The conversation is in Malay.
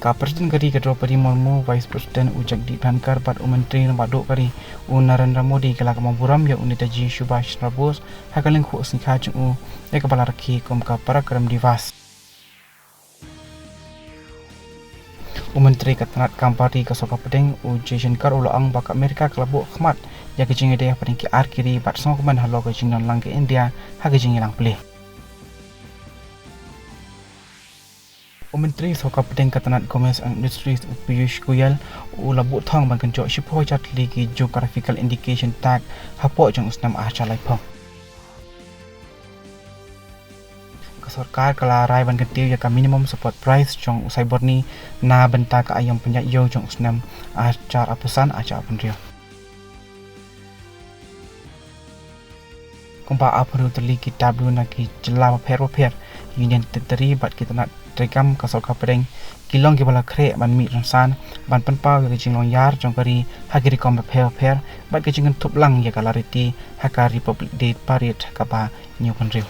Ka Presiden kari Draupadi Murmu, Vice President Ujak Diphankar, Pat Menteri Baduk kari Narendra Modi kala kamaburam ya Netaji Subhash Chandra Bose hakaling khu singkha chung ya kepala rakhi kom ka parakram divas. Menteri Katanat Kampari Kasoka Pedeng Jaishankar ulang bak Amerika kelabu khmat ya kejing ide paling ki arkiri bat song kuman halo kejing non lang ke India ha kejing ilang pelih. Menteri Kasoka Pedeng Katanat Commerce and Industries Piyush Goyal ulabu thong ban kenjok shipho chat ligi geographical indication tag hapo jong usnam chalai phong. Sarkar kala rai ban kentiu ya ka minimum support price jong usai borni na benta ka ayam penyak yo jong usnam acar apusan acar penrio. Kumpa apru terli kitab lu na ki jela per union tenteri bat kita nak rekam Kasoka Pedeng kilong ki bala kre ban mi ransan ban penpau ya jing long yar jong kari hagiri kom per bat ke jing tup lang ya kala riti hakari public date parit ka ba new penrio.